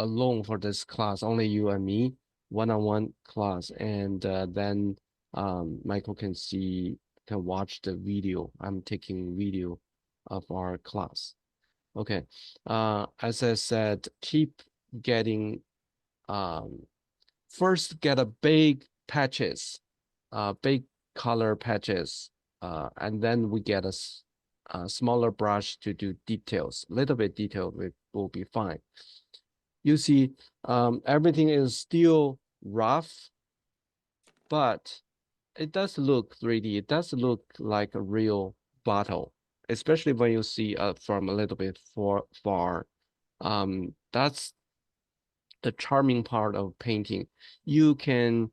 alone for this class, only you and me, one-on-one class, and then Michael can watch the video. I'm taking video of our class. Okay. As I said, keep getting first get a big patches, big color patches, and then we get a smaller brush to do details. A little bit detail will be fine. You see, everything is still rough, but it does look 3D. It does look like a real bottle, especially when you see from a little bit far. That's the charming part of painting. You can,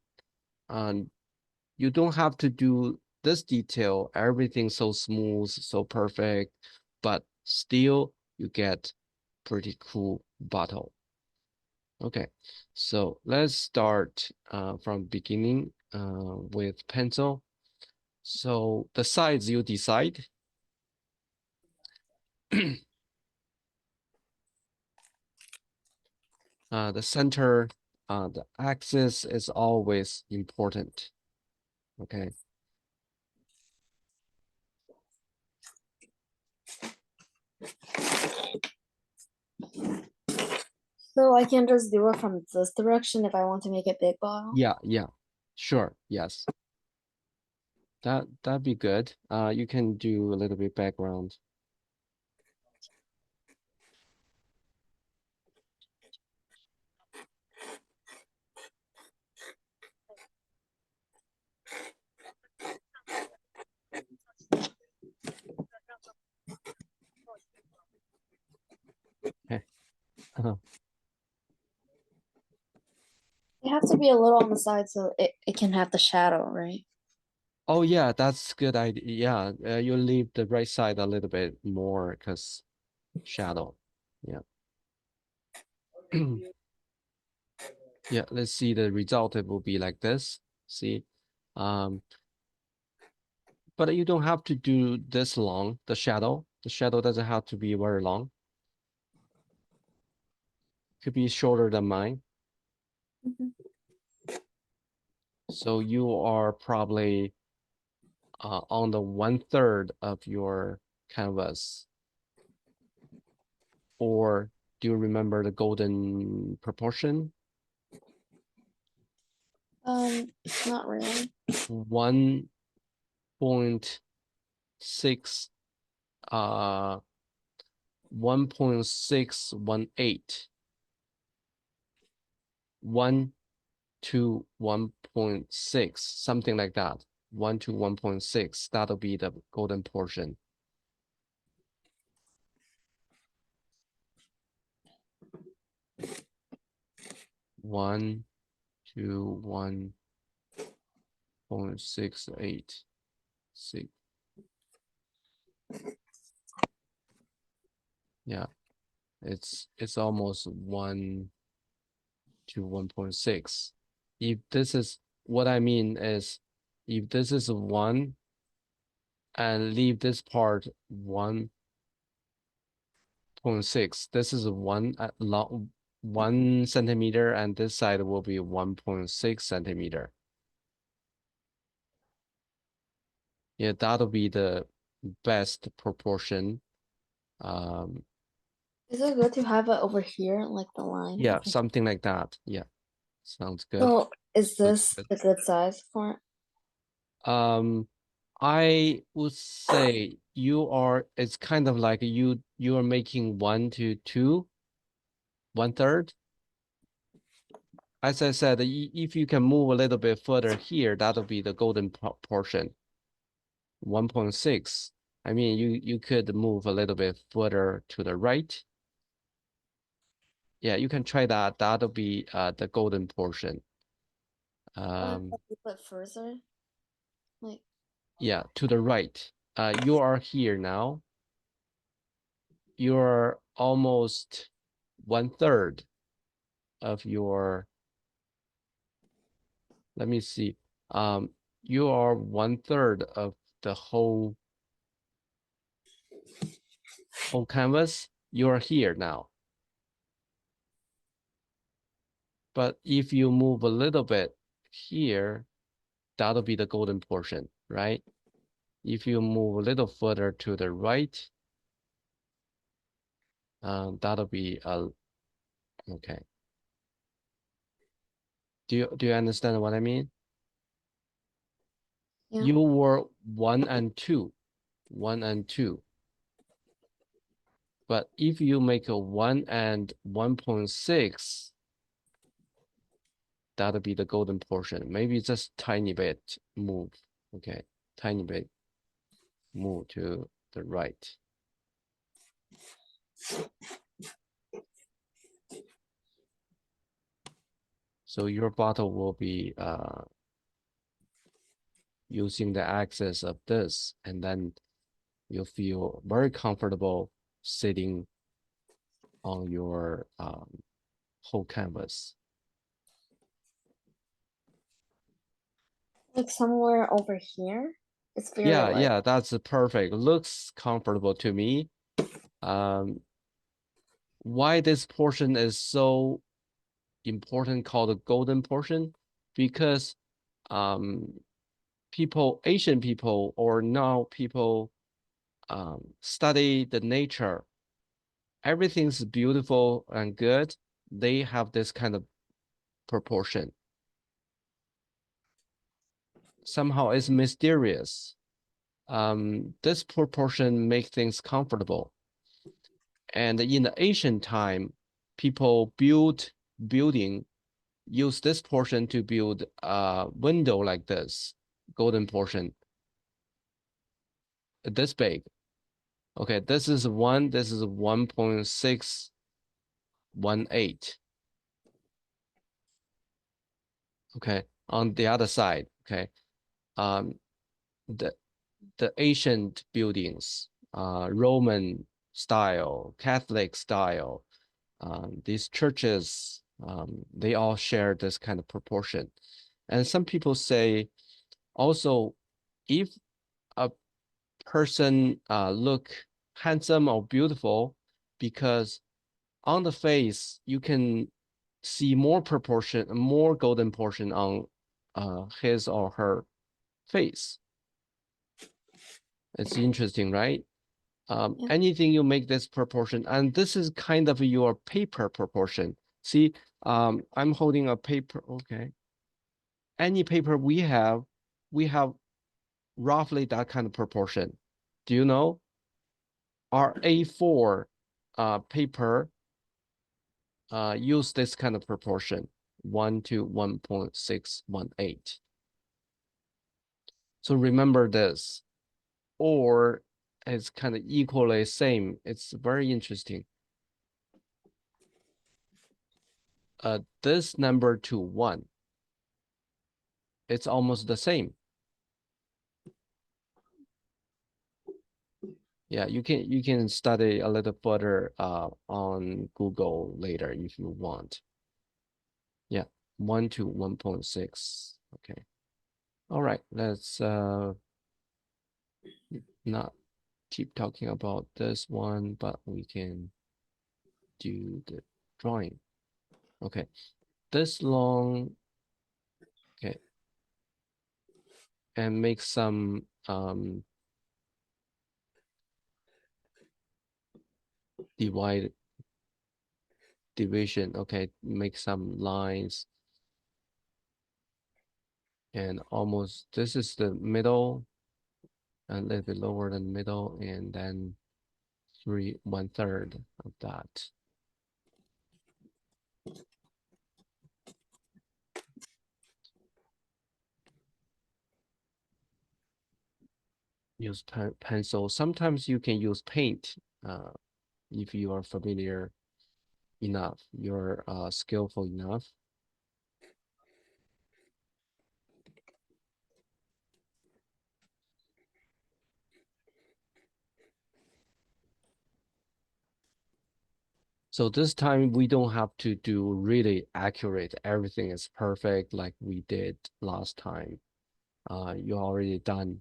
you don't have to do this detail, everything so smooth, so perfect, but still you get pretty cool bottle. Okay, so let's start from beginning with pencil. So the size you decide. The center, the axis is always important. Okay. So I can just do it from this direction if I want to make it big bottle? Yeah, sure, yes. That'd be good. You can do a little bit background. Okay. It has to be a little on the side so it can have the shadow, right? Oh yeah, that's good idea. Yeah, you leave the right side a little bit more because shadow. Yeah. Yeah, let's see the result. It will be like this. See, um, but you don't have to do this long. The shadow doesn't have to be very long. Could be shorter than mine. So you are probably on the 1/3 of your canvas. Or do you remember the golden proportion? Not really. 1.6 1.618. 1 to 1.6, something like that. 1 to 1.6, that'll be the golden portion. One to 1.686. Yeah, it's almost 1 to 1.6. If this is what I mean is, if this is 1 and leave this part 1.6, this is 1 centimeter, and this side will be 1.6 centimeter. Yeah, that'll be the best proportion. Is it good to have it over here, like the line? Yeah, something like that. Yeah, sounds good. So is Looks this good. a good size for it? I would say it's kind of like you are making 1 to 2, 1/3. As I said, if you can move a little bit further here, that'll be the golden portion. 1.6. I mean, you could move a little bit further to the right. Yeah, you can try that. That'll be the golden portion. A bit further? Like, Yeah, to the right. You are here now. You're almost 1/3 of your, let me see. You are 1/3 of the whole canvas. You're here now. But if you move a little bit here, that'll be the golden portion, right? If you move a little further to the right, that'll be okay. Do you understand what I mean? Yeah. You were 1 and 2, 1 and 2. But if you make a 1 and 1.6, that'll be the golden portion. Maybe just tiny bit move. Okay, tiny bit move to the right. So your bottle will be using the axis of this, and then you'll feel very comfortable sitting on your whole canvas. Like somewhere over here. It's very like Yeah, that's perfect. Looks comfortable to me. Why this portion is so important, called the golden portion, because Asian people or now people study the nature. Everything's beautiful and good. They have this kind of proportion. Somehow it's mysterious. This proportion makes things comfortable. And in the ancient time, people built building, use this portion to build a window like this, golden portion, this big. Okay, this is 1.618. Okay, on the other side, okay, um, the ancient buildings, Roman style, Catholic style, these churches, they all share this kind of proportion. And some people say also, if a person look handsome or beautiful, because on the face you can see more proportion, more golden portion on his or her face. It's interesting, right? yeah. Anything you make this proportion, and this is kind of your paper proportion. See, I'm holding a paper, okay. Any paper we have roughly that kind of proportion. Do you know? Our A4 paper use this kind of proportion, 1 to 1.618. So remember this, or it's kind of equally same. It's very interesting. This number to 1, it's almost the same. Yeah, you can study a little further on Google later if you want. Yeah, 1 to 1.6. Okay. All right, let's not keep talking about this one, but we can do the drawing. Okay, this long, okay, and make some division. Okay, make some lines, and almost this is the middle, a little bit lower than middle, and then 1/3 of that. Use pencil. Sometimes you can use paint if you are familiar enough, you're skillful enough. So this time we don't have to do really accurate. Everything is perfect like we did last time. You already done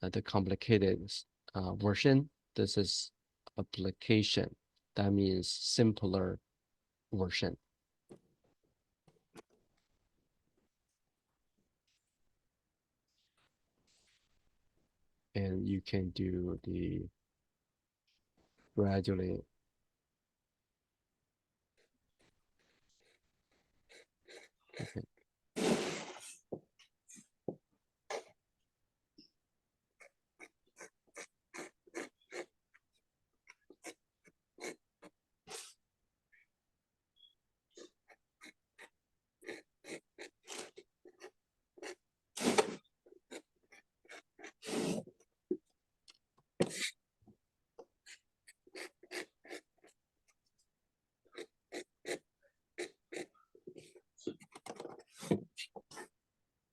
the complicated version. This is application. That means simpler version. and you can do the gradually. Okay.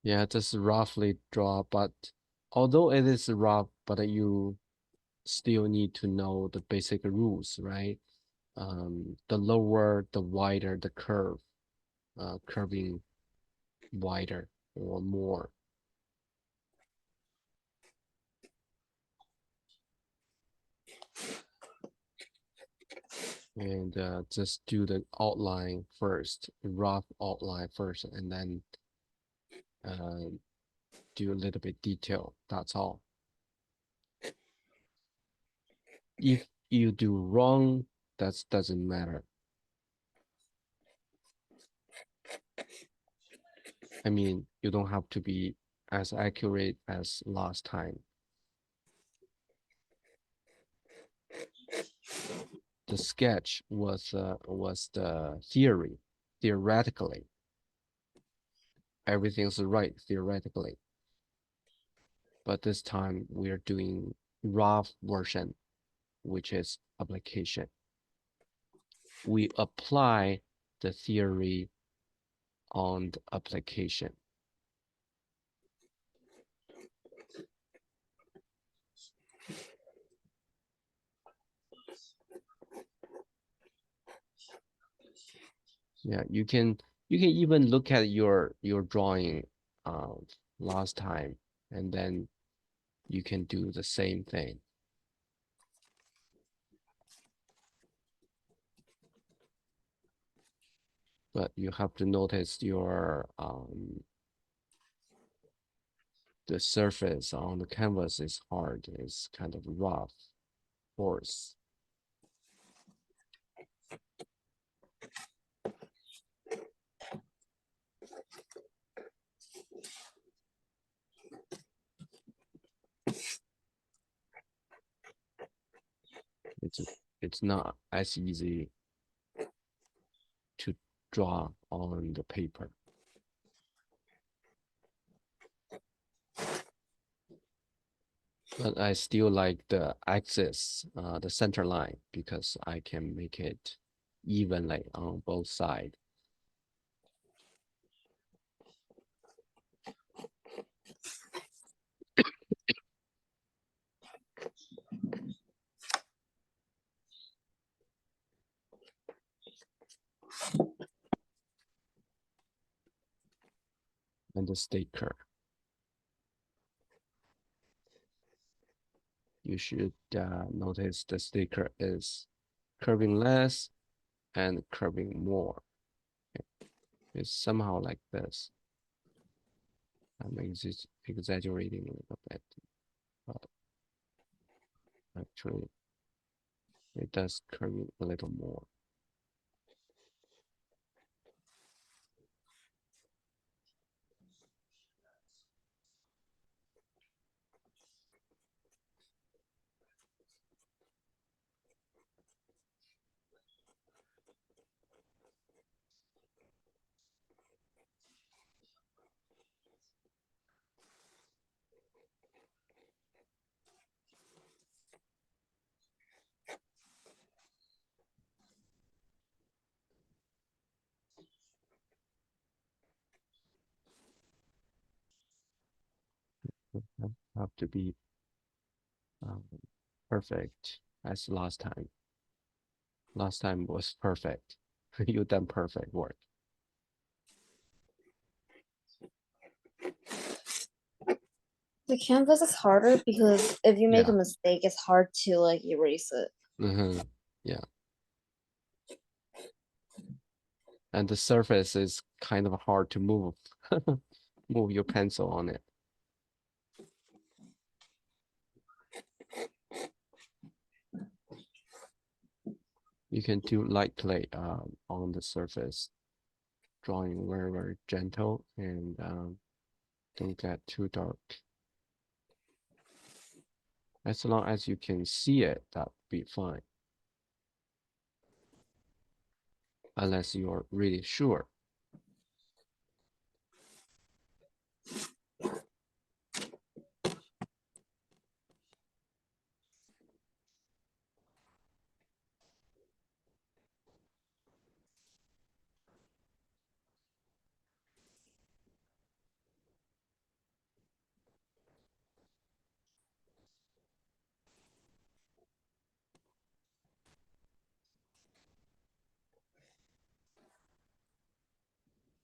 Yeah, just roughly draw, but although it is rough, but you still need to know the basic rules, right? The lower, the wider the curve, curving wider or more. And just do the outline first, rough outline first, and then do a little bit detail. That's all. If you do wrong, that doesn't matter. I mean, you don't have to be as accurate as last time. The sketch was the theory, theoretically. Everything's right theoretically. But this time we're doing rough version, which is application. We apply the theory on the application. Yeah, you can even look at your drawing last time, and then you can do the same thing. But you have to notice your the surface on the canvas is hard, it's kind of rough, coarse. It's it's not as easy to draw on the paper. But I still like the axis, the center line, because I can make it evenly on both sides. And the sticker. You should notice the sticker is curving less and curving more. It's somehow like this. I'm exaggerating a little bit, but actually it does curve a little more. Have to be um, perfect as last time. Last time was perfect. You done perfect work. The canvas is harder because if you make a Yeah. mistake, it's hard to like erase it. Yeah. And the surface is kind of hard to move. Move your pencil on it. You can do lightly on the surface, drawing very, very gentle and don't get too dark. As long as you can see it, that'll be fine. Unless you're really sure.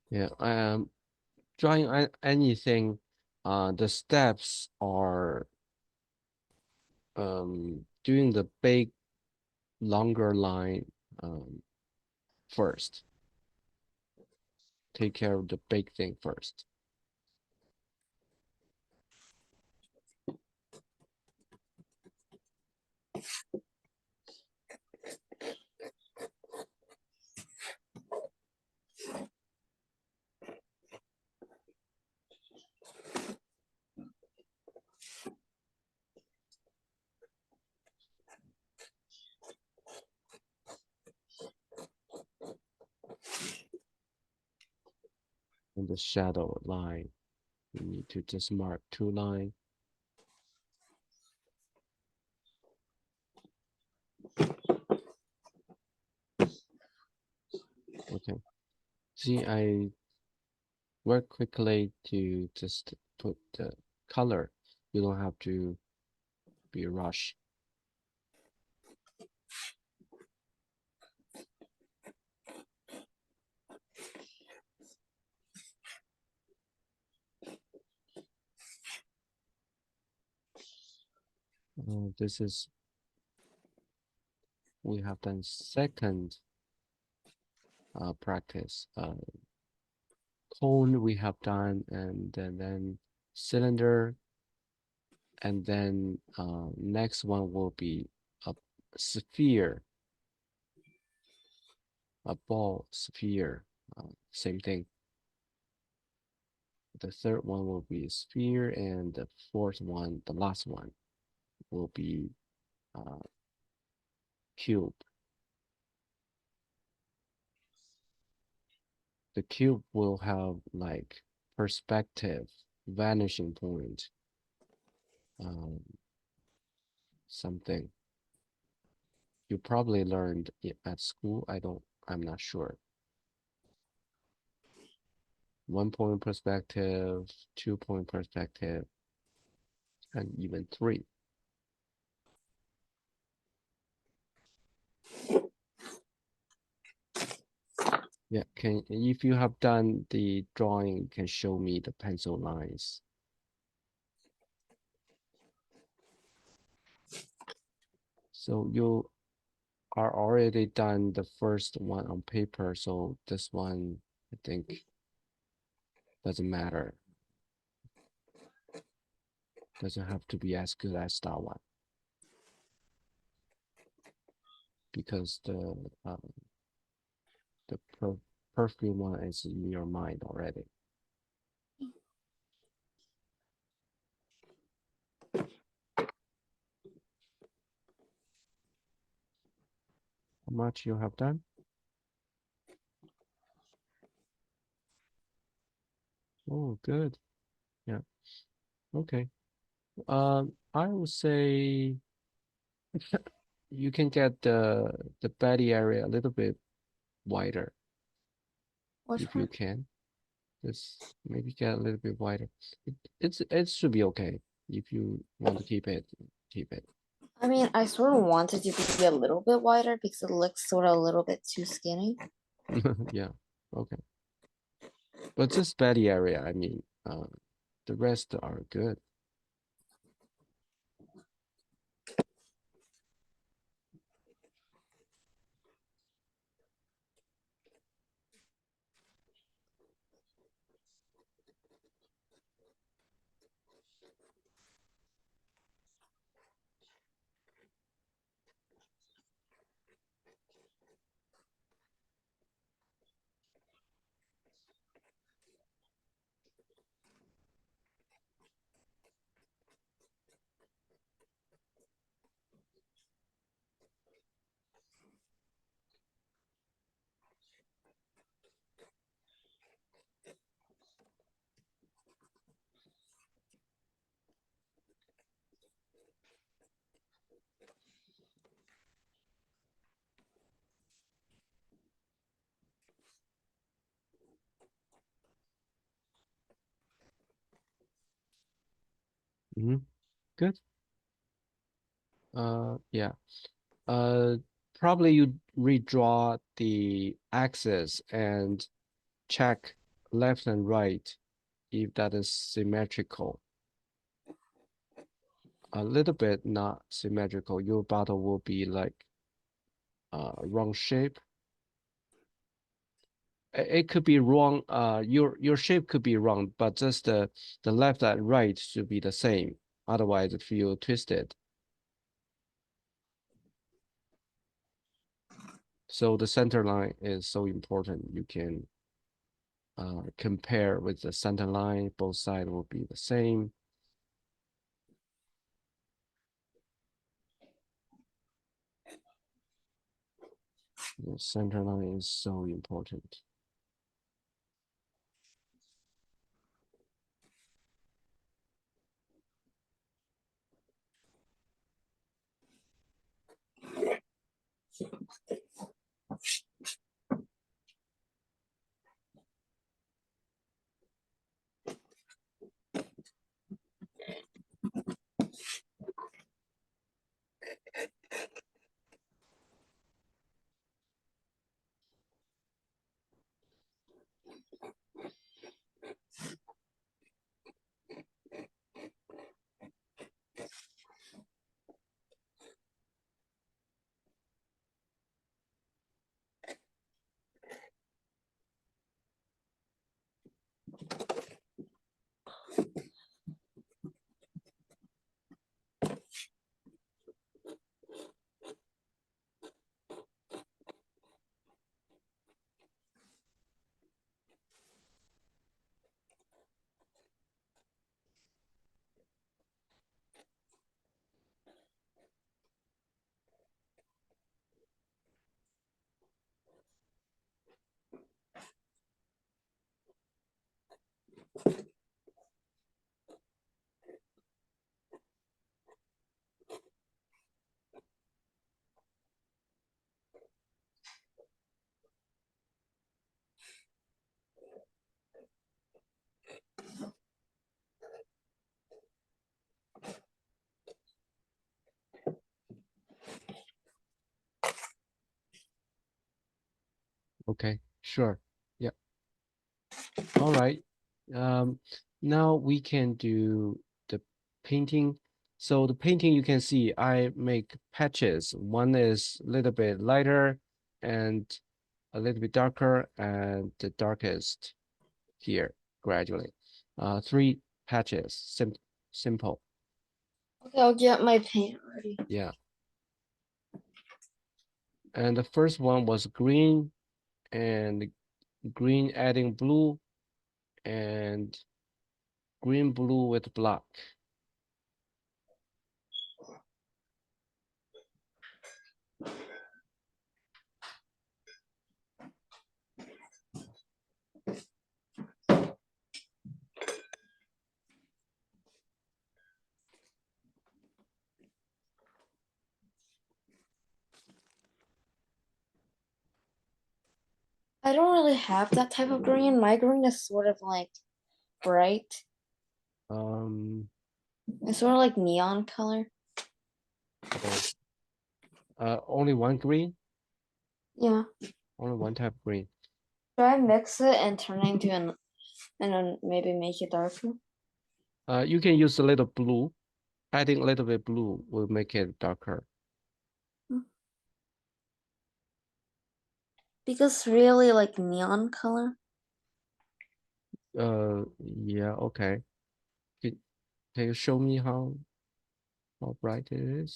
Yeah, drawing anything, the steps are doing the big longer line first. Take care of the big thing first. And the shadow line, you need to just mark 2 lines. Okay. See, I work quickly to just put the color. You don't have to be rushed. This is, we have done second practice. Cone we have done, and then cylinder, and then next one will be a sphere, a ball sphere, same thing. The third one will be a sphere, and the fourth one, the last one, will be cube. The cube will have like perspective, vanishing point, um, something you probably learned at school. I'm not sure. 1 point perspective, 2 point perspective, and even 3. Yeah, if you have done the drawing, you can show me the pencil lines. So you are already done the first one on paper, so this one, I think, doesn't matter. Doesn't have to be as good as that one. Because the perfect one is in your mind already. How much you have done? Oh, good. Yeah. Okay. I would say you can get the body area a little bit wider Which if you part? can. Just maybe get a little bit wider. It should be okay. If you want to keep it, keep it. I mean, I sort of wanted to be a little bit wider because it looks sort of a little bit too skinny. Yeah. Okay. But just body area, I mean, the rest are good. Mm-hmm. Good. Yeah. Uh, Probably you redraw the axis and check left and right if that is symmetrical. A little bit not symmetrical, your bottle will be like wrong shape. It could be wrong. Your shape could be wrong, but just the left and right should be the same. Otherwise, it feel twisted. So the center line is so important. You can compare with the center line. Both sides will be the same. The center line is so important. Okay, sure. Yeah. All right. Um, Now we can do the painting. So the painting you can see I make patches. One is a little bit lighter and a little bit darker, and the darkest here gradually. Three patches, simple. Okay, I'll get my paint ready. Yeah. And the first one was green, and green adding blue, and green blue with black. I don't really have that type of green. My green is sort of like bright. Um, It's sort of like neon color. oh, only one green, Yeah. only one type of green. Should I mix it and turn it into an and then maybe make it darker? You can use a little blue. Adding a little bit blue will make it darker. Because really like neon color. Yeah, okay. Can, can you show me how bright it is?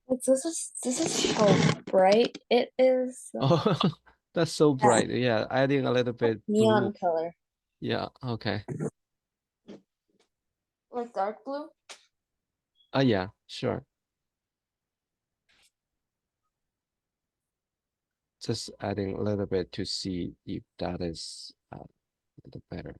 Like this is how bright it is. Oh, that's so Yeah, bright. Yeah, adding a little bit neon blue. color. Yeah, okay. Like dark blue? Yeah, sure. Just adding a little bit to see if that is a little better.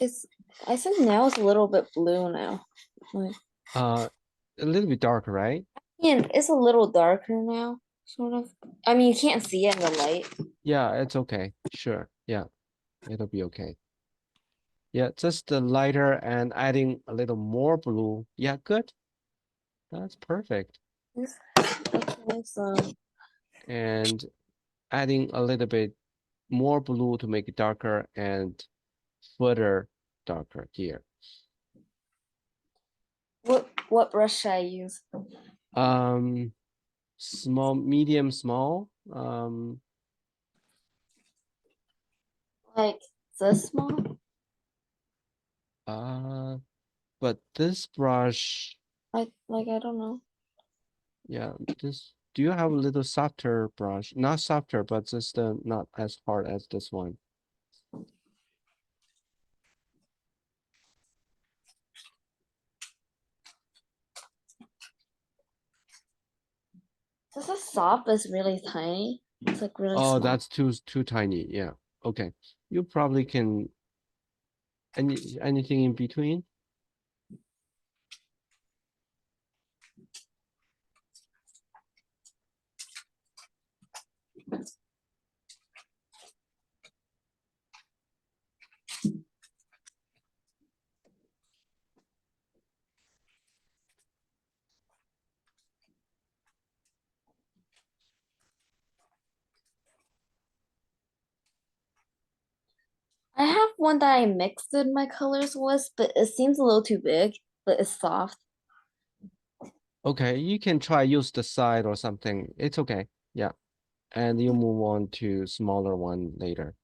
It's I think now it's a little bit blue now. Like, A little bit darker, right? and it's a little darker now, sort of. I mean, you can't see it in the light. Yeah, it's okay. Sure. Yeah, it'll be okay. Yeah, just the lighter and adding a little more blue. Yeah, good. That's perfect. It's, okay, so And adding a little bit more blue to make it darker and further darker here. what brush should I use? Um, small, medium, small. Like this small? Uh, but this brush, I don't know. yeah, this. Do you have a little softer brush? Not softer, but just not as hard as this one. This is soft, but it's really tiny. It's like really Oh, small. that's too tiny. Yeah. Okay. You probably can anything in between. I have one that I mixed in my colors with, but it seems a little too big, but it's soft. Okay, you can try use the side or something. It's okay. Yeah. And you move on to smaller one later.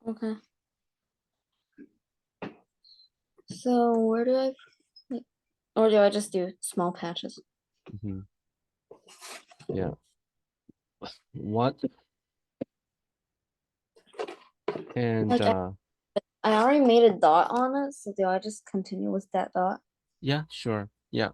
Okay. So where do I, or do I just do small patches? Hmm. Yeah. What? And Like I already made a dot on it, so do I just continue with that dot? yeah, sure. Yeah.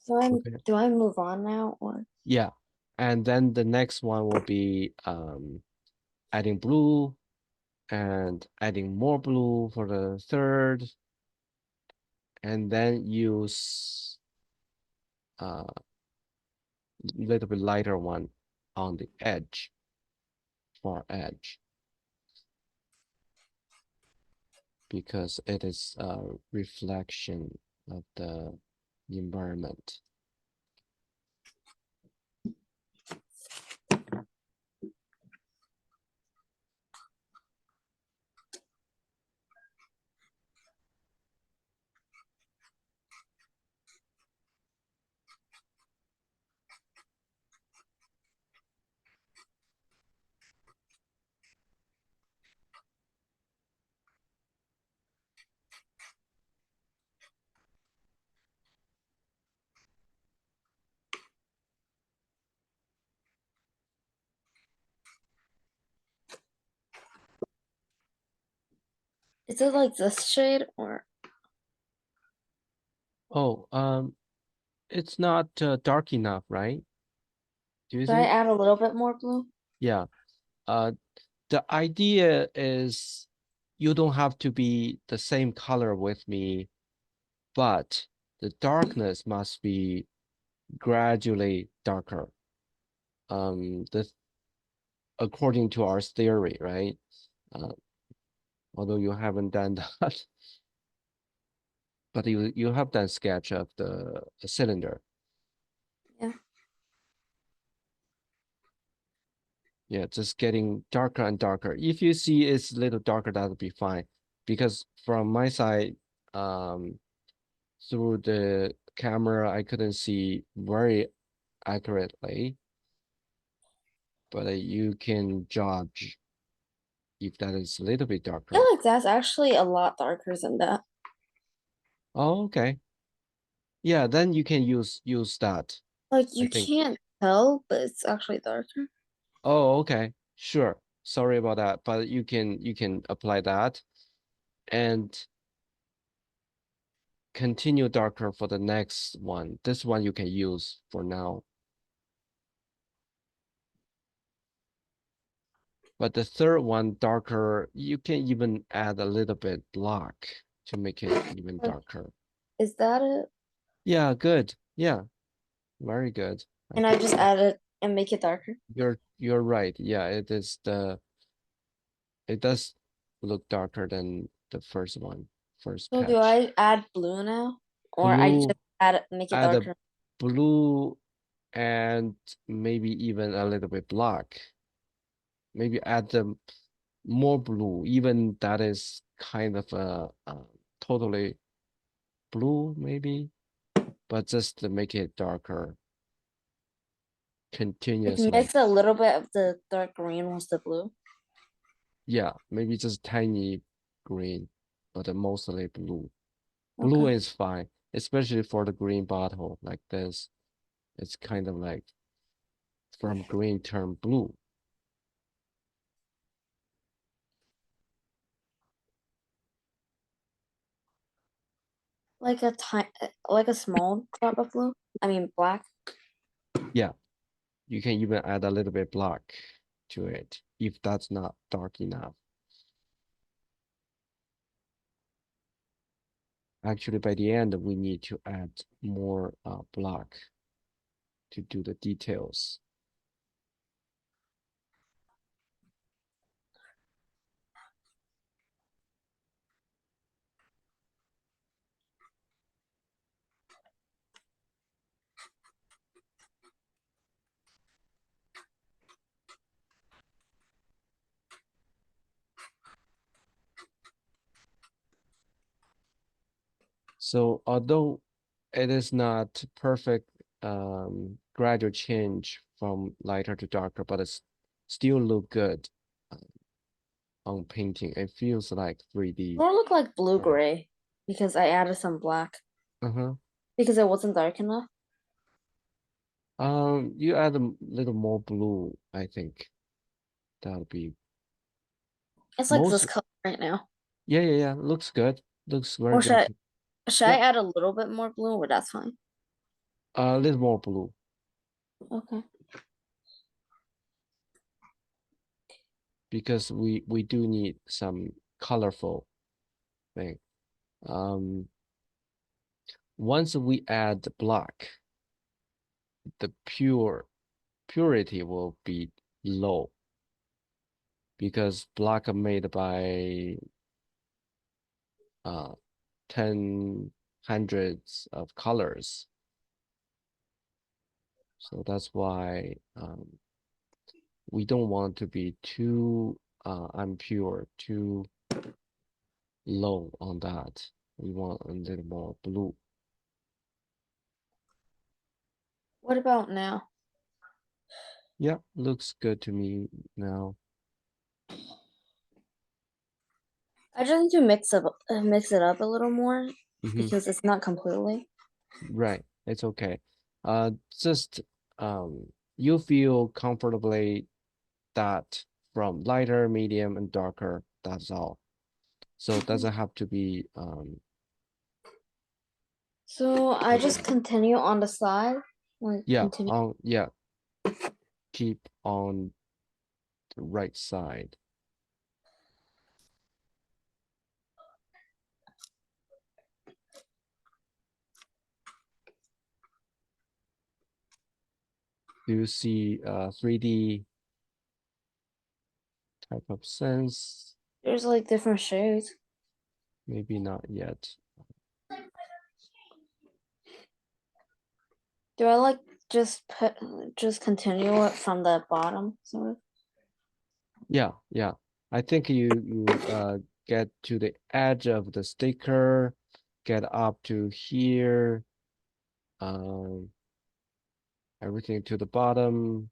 So Okay. do I move on now or Yeah. And then the next one will be adding blue and adding more blue for the third, and then use little bit lighter one on the edge, far edge, because it is a reflection of the environment. is it like this shade or Oh, it's not dark enough, right? Do you do I think? add a little bit more blue? Yeah. Uh, the idea is you don't have to be the same color with me, but the darkness must be gradually darker. This according to our theory, right? Uh, although you haven't done that, but you have done sketch of the cylinder. Yeah. Yeah, just getting darker and darker. If you see it's a little darker, that'll be fine. Because from my side, um, through the camera, I couldn't see very accurately. but you can judge if that is a little bit I darker. feel like that's actually a lot darker than that. Oh, okay. Yeah, then you can use that. Like I you think. can't tell, but it's actually darker. Oh, okay. Sure. Sorry about that, but you can apply that and continue darker for the next one. This one you can use for now. But the third one darker, you can even add a little bit black to make it even Like, darker. is that it? Yeah, good. Yeah, very good. I And I think just add it and make it darker. you're right. Yeah, it does look darker than the first one, first So do patch. I add blue now? Or I just Blue, add it, make it add a darker? blue and maybe even a little bit black. Maybe add the more blue, even that is kind of totally blue, maybe, but just to make it darker Like continuously. mix a little bit of the dark green with the blue. Yeah, maybe just tiny green, but mostly blue. Blue Okay. is fine, especially for the green bottle like this. It's kind of like from green turn blue. Like a small drop of blue. I mean black. Yeah, you can even add a little bit black to it if that's not dark enough. Actually, by the end, we need to add more black to do the details. So although it is not perfect gradual change from lighter to darker, but it's still look good uh, on painting. It feels like 3D. More look like blue Right. gray because I added some black Uh-huh. because it wasn't dark enough. You add a little more blue, I think. That would be It's like this most, color right now. yeah, yeah, yeah. Looks good. Looks very Or good. should I Yeah, add a little bit more blue or that's fine? a little more blue Okay. because we do need some colorful thing. Um, Once we add black, the purity will be low because black are made by uh 10 hundreds of colors. So that's why we don't want to be too impure, too low on that. We want a little more blue. What about now? Yeah, looks good to me now. I just need to mix it up a little more Hmm. because it's not completely. Right, it's okay. Just um, you feel comfortably that from lighter, medium, and darker. That's all. So it doesn't have to be So I just continue on the side. Like yeah, continue. on yeah, keep on the right side. Do you see 3D type of sense? There's like different shades. Maybe not yet. Do I like just continue it from the bottom sort of? Yeah, yeah. I think you get to the edge of the sticker, get up to here, um, everything to the bottom.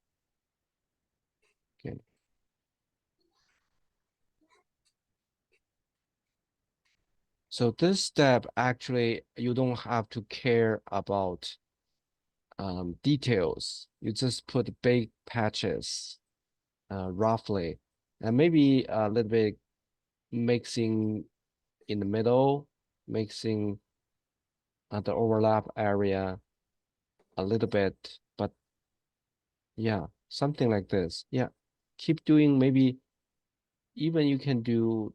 So this step, actually, you don't have to care about details. You just put big patches roughly, and maybe a little bit mixing in the middle, mixing the overlap area a little bit, but yeah, something like this. Yeah, keep doing, maybe even you can do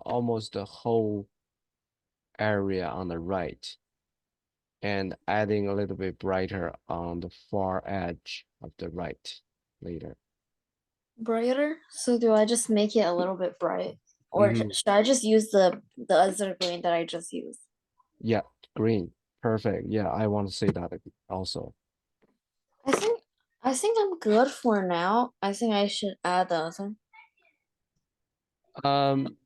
almost the whole area on the right and adding a little bit brighter on the far edge of the right later. Brighter? So do I just make it a little bit bright? Or Mm-hmm. should I just use the other green that I just used? Yeah, green. Perfect. Yeah, I want to say that also. I think I think I'm good for now. I think I should add the other. Um,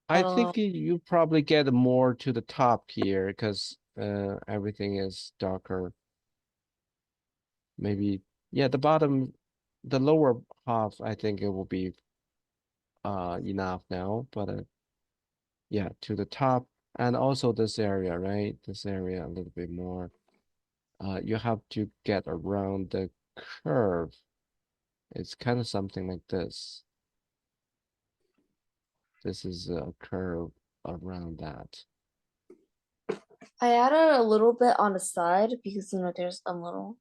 I I don't know. think you probably get more to the top here because everything is darker. Maybe, yeah, the bottom, the lower half, I think it will be enough now, but yeah, to the top and also this area, right? This area a little bit more. You have to get around the curve. It's kind of something like this. This is a curve around that. I added a little bit on the side because there's a little.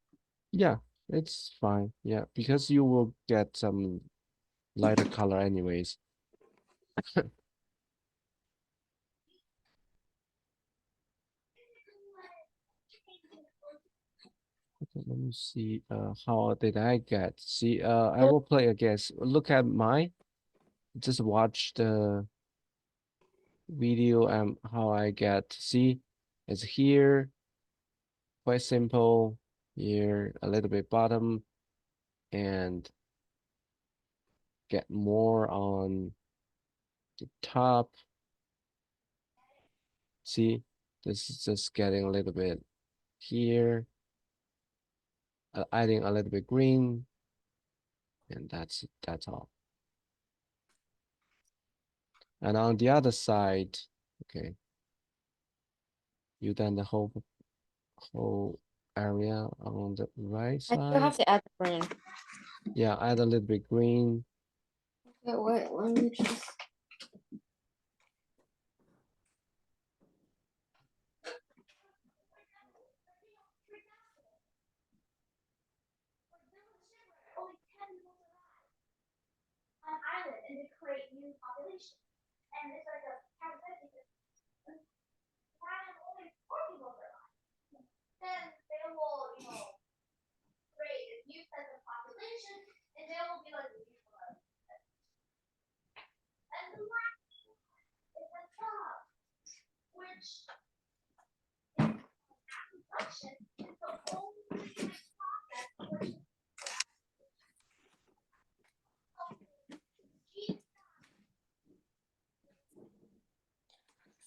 Yeah, it's fine. Yeah, because you will get some lighter color anyways. Okay, let me see. How did I get? See, I will play a guess. Look at mine. Just watch the video and how I get. See, it's here, quite simple. Here, a little bit bottom, and get more on the top. See, this is just getting a little bit here, adding a little bit green, and that's all. And on the other side, okay, you done the whole area on the right I still side. have to add the green. Yeah, add a little bit green. Okay, wait, let me just.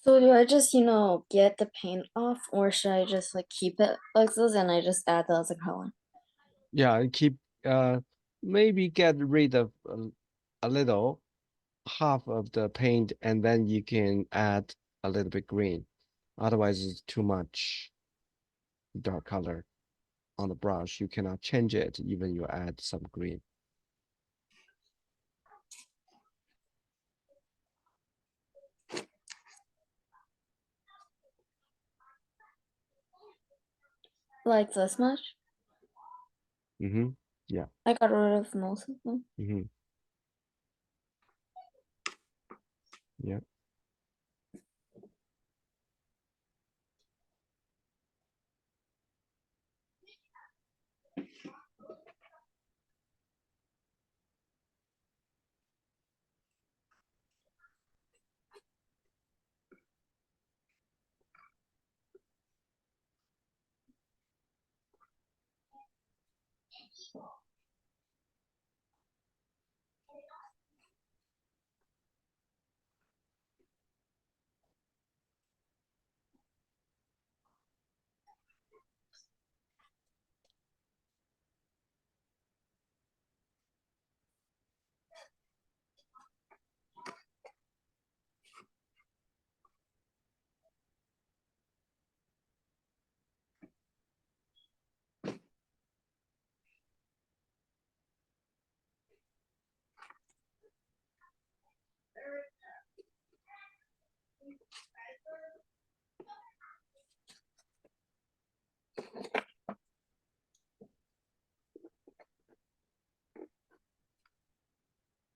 So do I just, get the paint off, or should I just like keep it like this and I just add the other color? Yeah, and keep maybe get rid of a little, half of the paint, and then you can add a little bit green. Otherwise, it's too much dark color on the brush. You cannot change it even you add some green. Like this much? Mm-hmm. Yeah. I got rid of most of them. Mm-hmm. Yeah.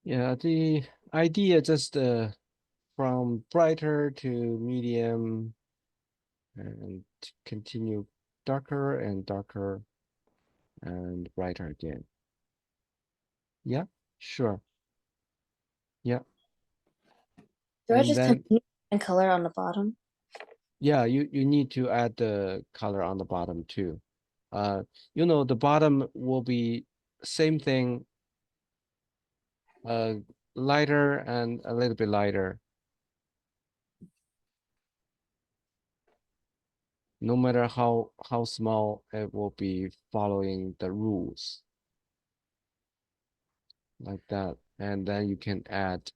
Yeah, the idea just from brighter to medium and continue darker and darker and brighter again. Yeah, sure. Yeah. Do I And just then continue and color on the bottom? yeah, you need to add the color on the bottom too. Uh, the bottom will be same thing, uh, lighter and a little bit lighter. No matter how small, it will be following the rules like that. And then you can add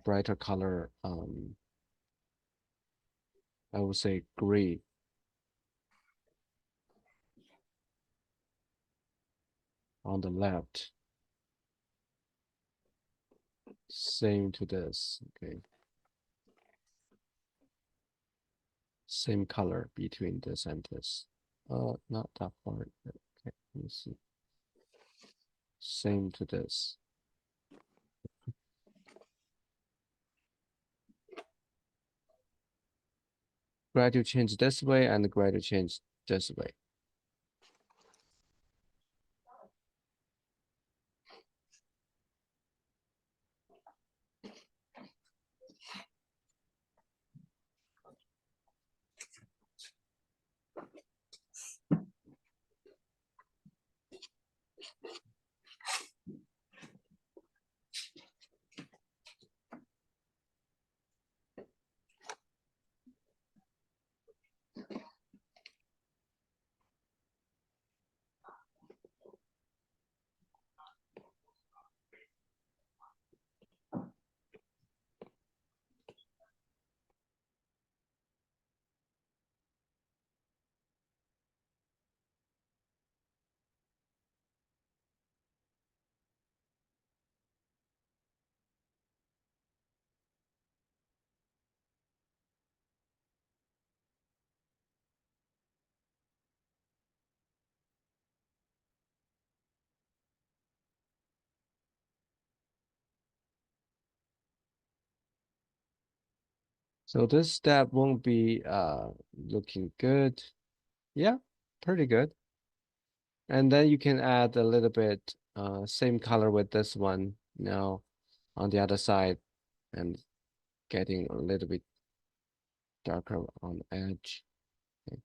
brighter color. I would say gray on the left. Same to this. Okay. Same color between this and this. Not that far. Okay, let me see. Same to this. Gradual change this way and gradual change this way. So this step won't be looking good. Yeah, pretty good. And then you can add a little bit same color with this one now on the other side and getting a little bit darker on the edge. Okay.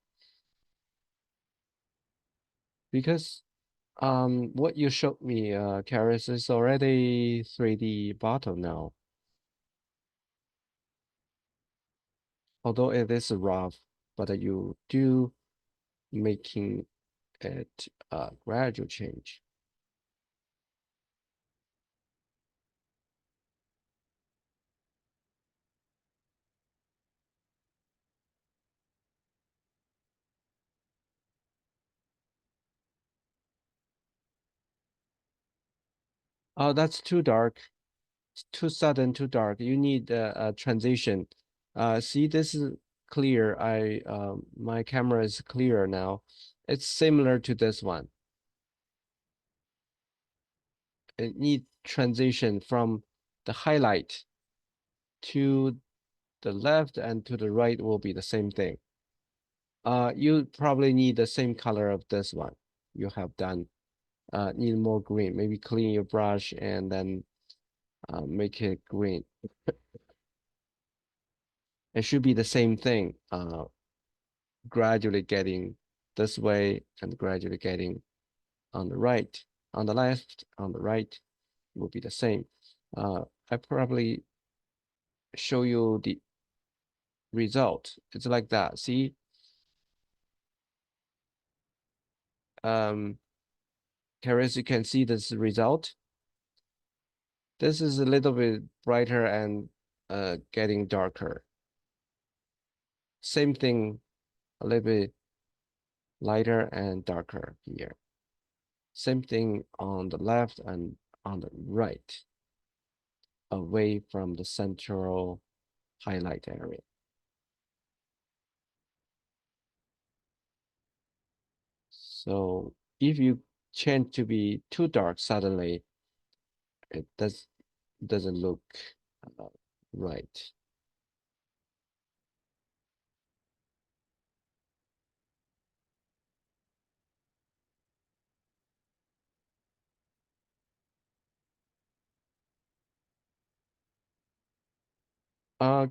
Because what you showed me, Karis, is already 3D bottle now. Although it is rough, but you do making it a gradual change. Oh, that's too dark. It's too sudden, too dark. You need a transition. See, this is clear. My camera is clearer now. It's similar to this one. It need transition from the highlight to the left and to the right will be the same thing. You probably need the same color of this one. You have done. Need more green. Maybe clean your brush and then make it green. It should be the same thing. Gradually getting this way and gradually getting on the right, on the left, on the right will be the same. I probably show you the result. It's like that. See, Karis, you can see this result. This is a little bit brighter and getting darker. Same thing, a little bit lighter and darker here. Same thing on the left and on the right, away from the central highlight area. So if you change to be too dark suddenly, it doesn't look uh, right.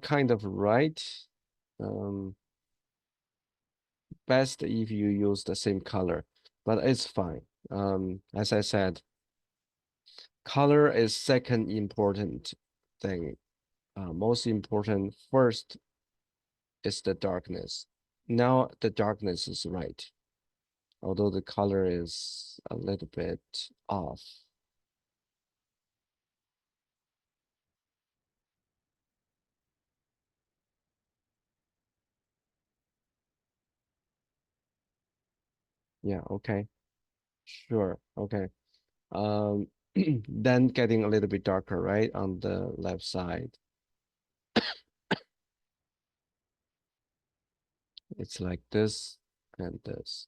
Kind of right. Um, Best if you use the same color, but it's fine. As I said, color is second important thing. Most important first is the darkness. Now the darkness is right, although the color is a little bit off. Yeah, okay, sure, okay. Um, then getting a little bit darker, right, on the left side. It's like this and this.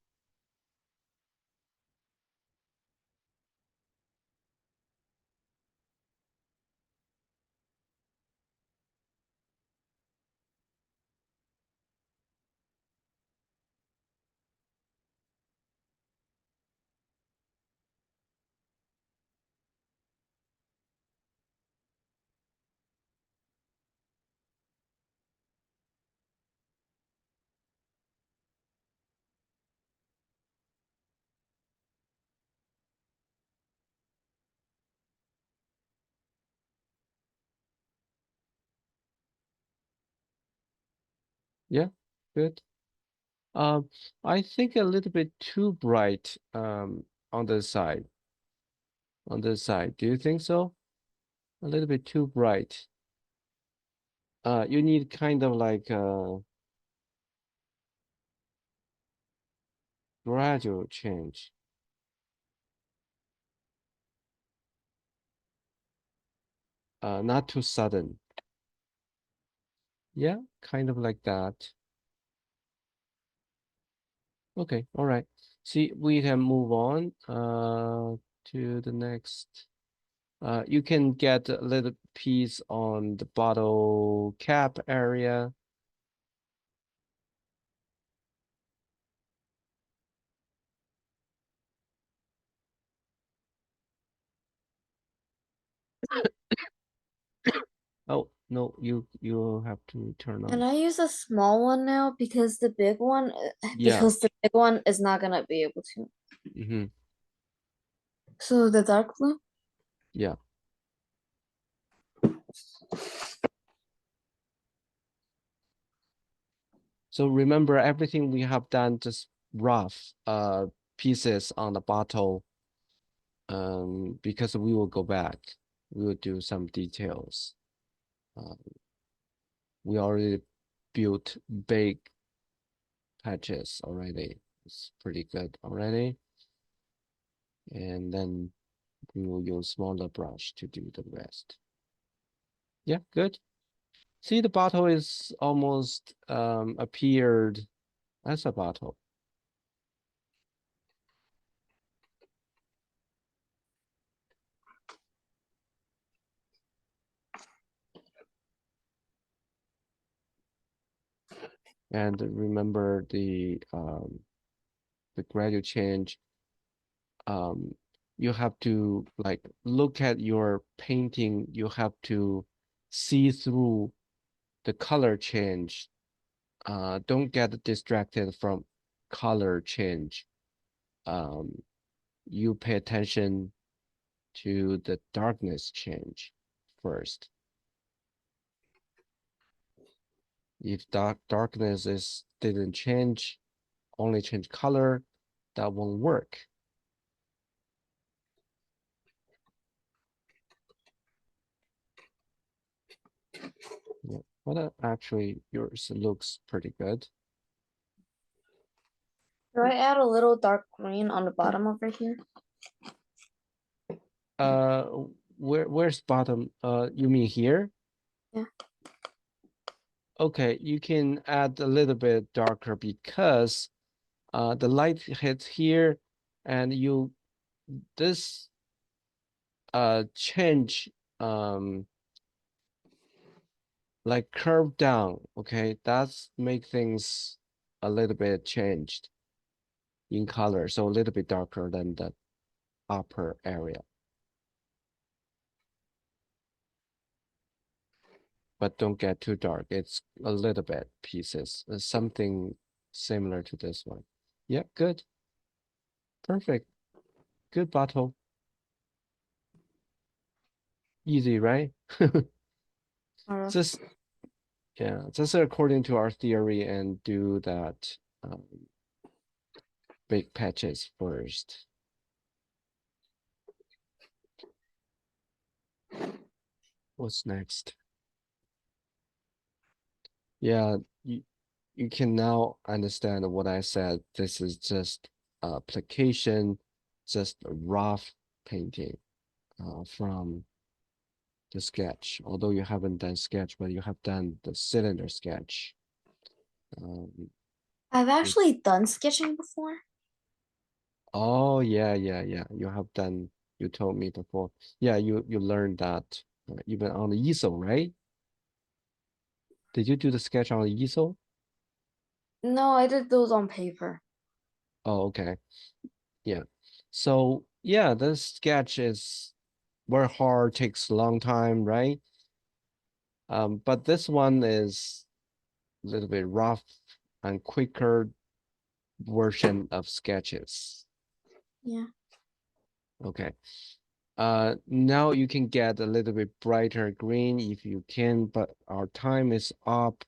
Yeah, good. Um, I think a little bit too bright on the side. On the side. Do you think so? A little bit too bright. You need kind of like a gradual change. Not too sudden. Yeah, kind of like that. Okay, all right. See, we can move on to the next. You can get a little piece on the bottle cap area. Oh, no, you have to turn Can on. I use a small one now because the big one Yeah. because the big one is not gonna be able to. Mm-hmm. So the dark blue? Yeah. So remember everything we have done just rough pieces on the bottle because we will go back. We will do some details. Uh, we already built big patches already. It's pretty good already. And then we will use smaller brush to do the rest. Yeah, good. See, the bottle is almost appeared as a bottle. And remember the gradual change. You have to like look at your painting. You have to see through the color change. Don't get distracted from color change. Um, you pay attention to the darkness change first. If darkness is didn't change, only change color, that won't work. Yeah. But actually, yours looks pretty good. Do I add a little dark green on the bottom over here? Uh, where's bottom? You mean here? Yeah. Okay, you can add a little bit darker because the light hits here And this change um like curve down, okay, that's make things a little bit changed in color, so a little bit darker than the upper area, but don't get too dark. It's a little bit pieces, something similar to this one. Yeah, good, perfect, good bottle, easy, right? Uh, Just yeah, just according to our theory and do that big patches first. What's next? Yeah, you can now understand what I said. This is just application, just a rough painting from the sketch. Although you haven't done sketch, but you have done the cylinder sketch. Um, I've it's actually done sketching before. oh yeah, yeah, yeah. You have done. You told me before. Yeah, you learned that even on the easel, right? Did you do the sketch on the easel? No, I did those on paper. Oh, okay. Yeah. So yeah, this sketch is very hard, takes a long time, right? But this one is a little bit rough and quicker version of sketches. Yeah. Okay. Now you can get a little bit brighter green if you can, but our time is up,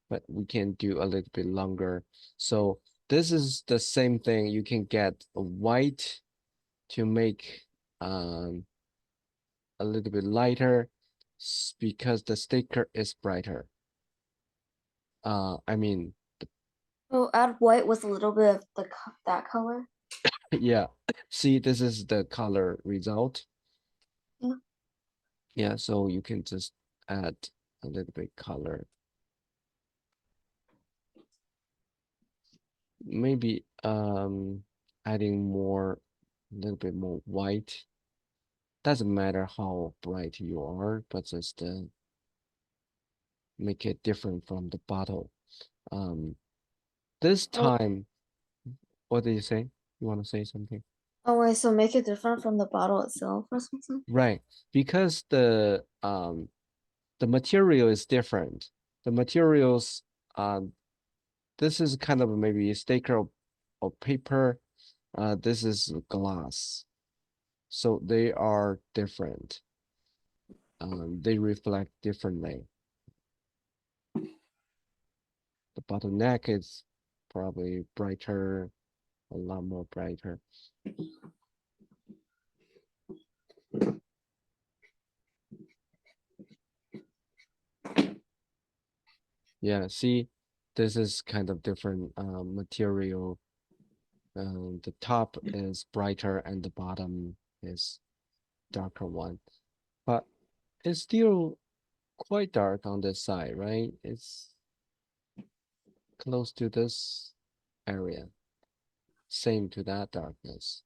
but we can do a little bit longer. So this is the same thing. You can get a white to make um a little bit lighter because the sticker is brighter. I mean, So add white with a little bit of that color. yeah. See, this is the color result. Yeah. Yeah, so you can just add a little bit color. Maybe adding more, a little bit more white. Doesn't matter how bright you are, but just make it different from the bottle. Um, this Oh, time, what did you say? You want to say something? oh wait, so make it different from the bottle itself or something? Right, because the material is different. The materials this is kind of maybe a sticker of paper. This is glass. So they are different. They reflect differently. The bottleneck is probably brighter, a lot more brighter. Yeah, see, this is kind of different material. The top is brighter and the bottom is darker one. But it's still quite dark on this side, right? It's close to this area, same to that darkness.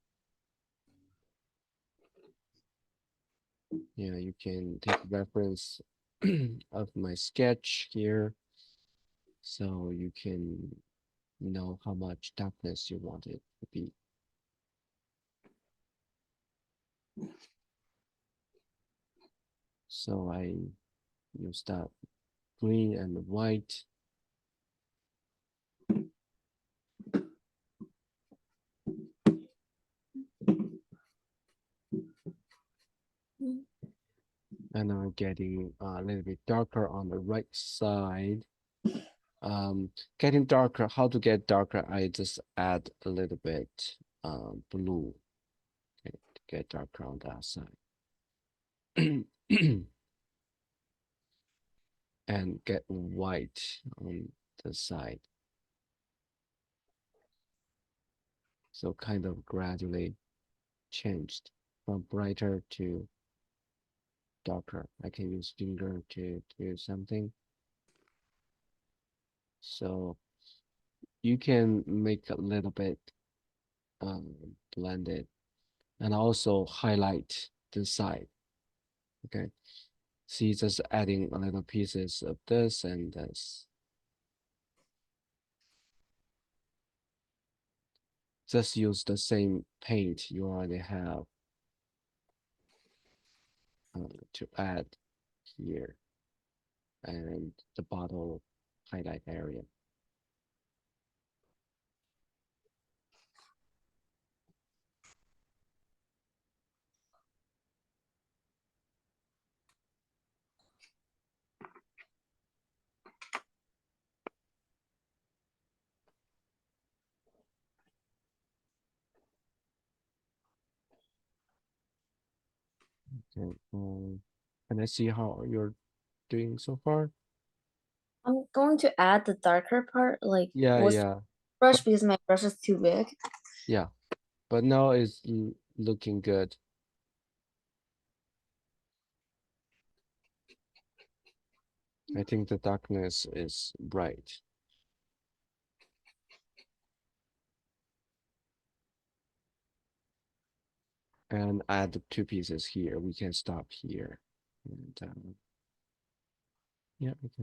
Yeah, you can take reference of my sketch here, so you can know how much darkness you want it to be. So I use that green and white. Mm. And I'm getting a little bit darker on the right side. Getting darker, how to get darker? I just add a little bit blue, okay, to get darker on that side. And get white on the side. So kind of gradually changed from brighter to darker. I can use finger to do something. So you can make a little bit blend it, and also highlight the side. Okay, see, just adding a little pieces of this and this. Just use the same paint you already have to add here and the bottle highlight area. Okay, can I see how you're doing so far? I'm going to add the darker part, like Yeah, with yeah, brush but because my brush is too big. yeah, but now it's looking good. I think the darkness is right. And add the two pieces here. We can stop here. And yeah, we can